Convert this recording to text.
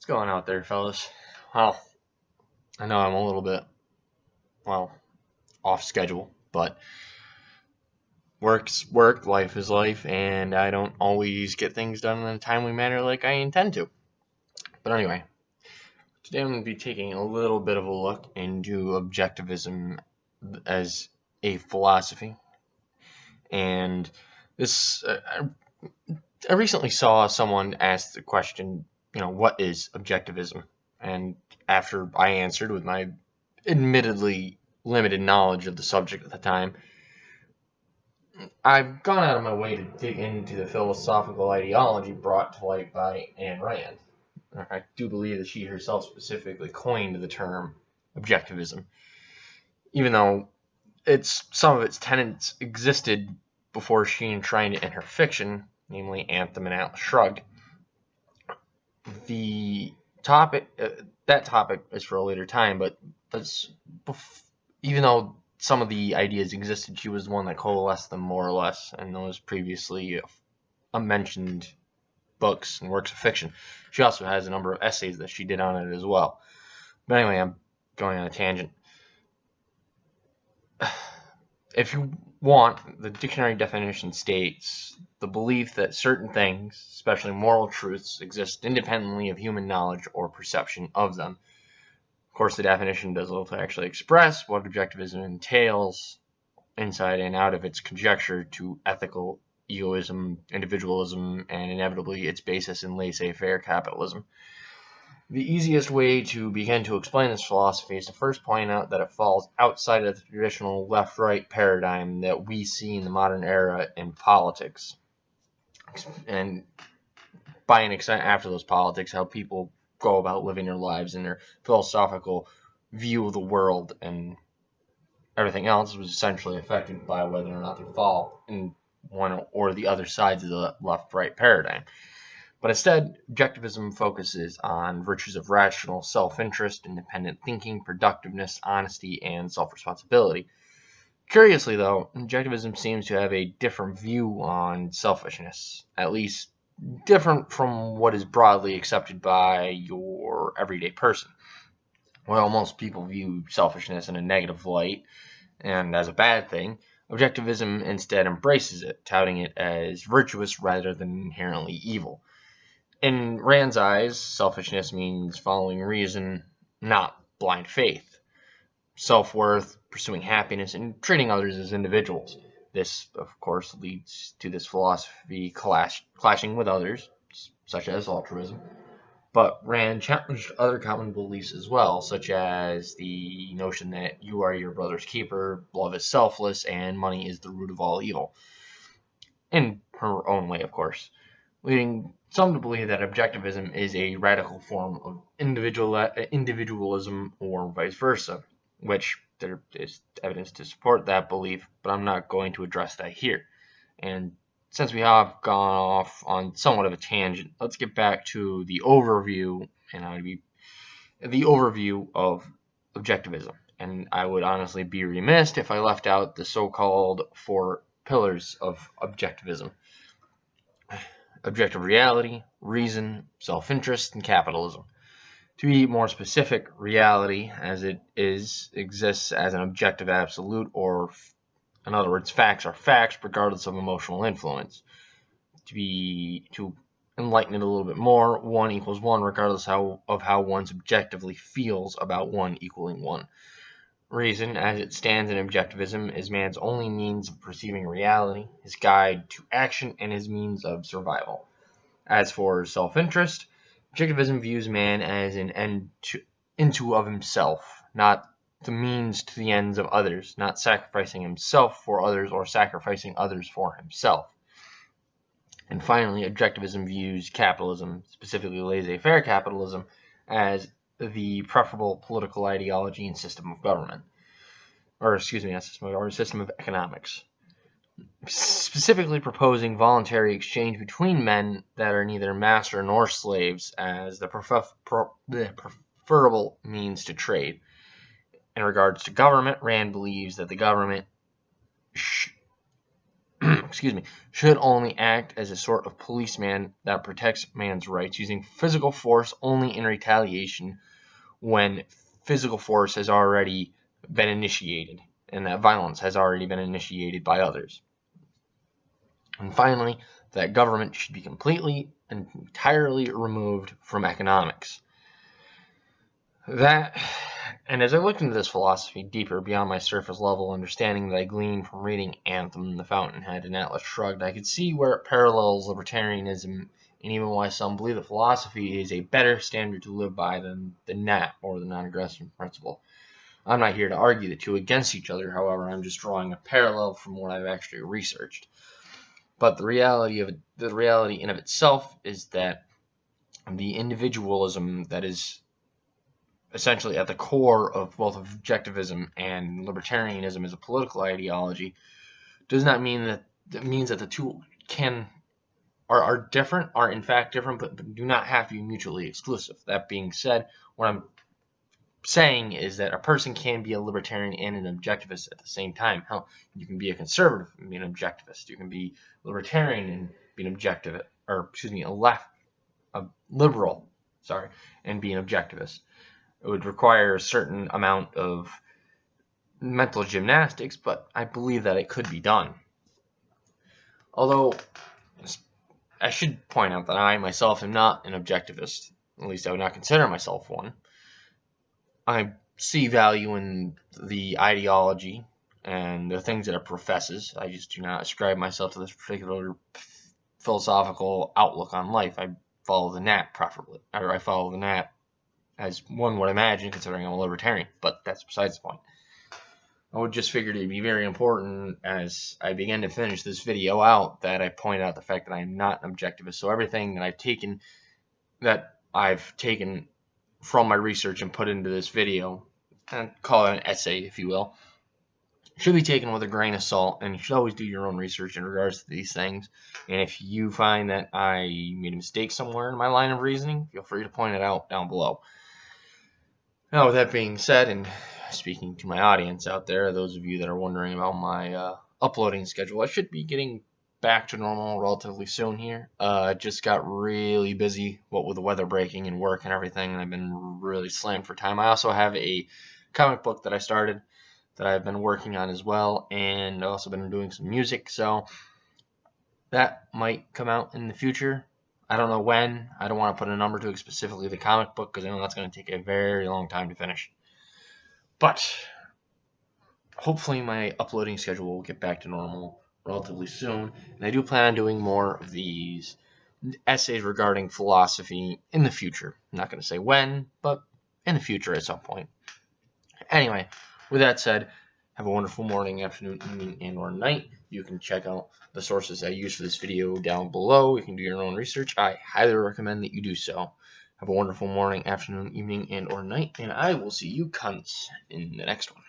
What's going out there, fellas? Well, I know I'm a little bit, off schedule, but work's work, life is life, and I don't always get things done in a timely manner like I intend to. But anyway, today I'm going to be taking a little bit of a look into objectivism as a philosophy. And this, I recently saw someone ask the question, what is objectivism? And after I answered with my admittedly limited knowledge of the subject at the time, I've gone out of my way to dig into the philosophical ideology brought to light by Ayn Rand. I do believe that she herself specifically coined the term objectivism, even though some of its tenets existed before she enshrined it in her fiction, namely Anthem and Atlas Shrugged. The topic, that topic is for a later time, but even though some of the ideas existed, she was the one that coalesced them more or less in those previously mentioned books and works of fiction. She also has a number of essays that she did on it as well. But anyway, I'm going on a tangent. If you want, the dictionary definition states the belief that certain things, especially moral truths, exist independently of human knowledge or perception of them. Of course, the definition does little to actually express what objectivism entails inside and out of its conjecture to ethical egoism, individualism, and inevitably its basis in laissez-faire capitalism. The easiest way to begin to explain this philosophy is to first point out that it falls outside of the traditional left-right paradigm that we see in the modern era in politics. And by an extent, after those politics, how people go about living their lives and their philosophical view of the world and everything else was essentially affected by whether or not they fall in one or the other sides of the left-right paradigm. But instead, objectivism focuses on virtues of rational self-interest, independent thinking, productiveness, honesty, and self-responsibility. Curiously, though, objectivism seems to have a different view on selfishness, at least different from what is broadly accepted by your everyday person. While most people view selfishness in a negative light and as a bad thing, objectivism instead embraces it, touting it as virtuous rather than inherently evil. In Rand's eyes, selfishness means following reason, not blind faith. Self-worth, pursuing happiness, and treating others as individuals. This, of course, leads to this philosophy clashing with others, such as altruism. But Rand challenged other common beliefs as well, such as the notion that you are your brother's keeper, love is selfless, and money is the root of all evil. In her own way, of course. Leading some to believe that objectivism is a radical form of individualism or vice versa, which there is evidence to support that belief, but I'm not going to address that here. And since we have gone off on somewhat of a tangent, let's get back to the overview, the overview of objectivism. And I would honestly be remiss if I left out the so-called 4 pillars of objectivism. Objective reality, reason, self-interest, and capitalism. To be more specific, reality, as it exists as an objective absolute, or in other words, facts are facts regardless of emotional influence. To enlighten it a little bit more, 1 equals 1 regardless of how one subjectively feels about 1 equaling 1. Reason, as it stands in objectivism, is man's only means of perceiving reality, his guide to action, and his means of survival. As for self-interest, objectivism views man as an end into of himself, not the means to the ends of others, not sacrificing himself for others or sacrificing others for himself. And finally, objectivism views capitalism, specifically laissez-faire capitalism, as the preferable political ideology and system of government. Or system of economics. Specifically proposing voluntary exchange between men that are neither master nor slaves as the preferable means to trade. In regards to government, Rand believes that the government should only act as a sort of policeman that protects man's rights, using physical force only in retaliation when physical force has already been initiated and that violence has already been initiated by others. And finally, that government should be completely and entirely removed from economics. And as I looked into this philosophy deeper beyond my surface level understanding that I gleaned from reading Anthem, The Fountainhead, and Atlas Shrugged, I could see where it parallels libertarianism, and even why some believe that philosophy is a better standard to live by than the NAT, or the non-aggression principle. I'm not here to argue the two against each other, however, I'm just drawing a parallel from what I've actually researched. But the reality in of itself is that the individualism that is essentially at the core of both objectivism and libertarianism as a political ideology does not mean that it means that the two are different, are in fact different, but do not have to be mutually exclusive. That being said, what I'm saying is that a person can be a libertarian and an objectivist at the same time. Hell, you can be a conservative and be an objectivist. You can be libertarian and be an objectivist, or excuse me, a liberal, and be an objectivist. It would require a certain amount of mental gymnastics, but I believe that it could be done. Although, I should point out that I myself am not an objectivist. At least I would not consider myself one. I see value in the ideology and the things that it professes. I just do not ascribe myself to this particular philosophical outlook on life. I follow the NAT preferably, or I follow the NAT as one would imagine, considering I'm a libertarian, but that's besides the point. I would just figure it would be very important as I begin to finish this video out that I point out the fact that I am not an objectivist. So everything that I've taken from my research and put into this video, and call it an essay if you will, should be taken with a grain of salt, and you should always do your own research in regards to these things. And if you find that I made a mistake somewhere in my line of reasoning, feel free to point it out down below. Now, with that being said, and speaking to my audience out there, those of you that are wondering about my uploading schedule, I should be getting back to normal relatively soon here. I just got really busy, what with the weather breaking and work and everything, and I've been really slammed for time. I also have a comic book that I started that I've been working on as well, and I've also been doing some music, so that might come out in the future. I don't know when. I don't want to put a number to it, specifically the comic book, because I know that's going to take a very long time to finish. But hopefully my uploading schedule will get back to normal relatively soon, and I do plan on doing more of these essays regarding philosophy in the future. I'm not going to say when, but in the future at some point. Anyway, with that said, have a wonderful morning, afternoon, evening, and or night. You can check out the sources I use for this video down below. You can do your own research. I highly recommend that you do so. Have a wonderful morning, afternoon, evening, and or night, and I will see you cunts in the next one.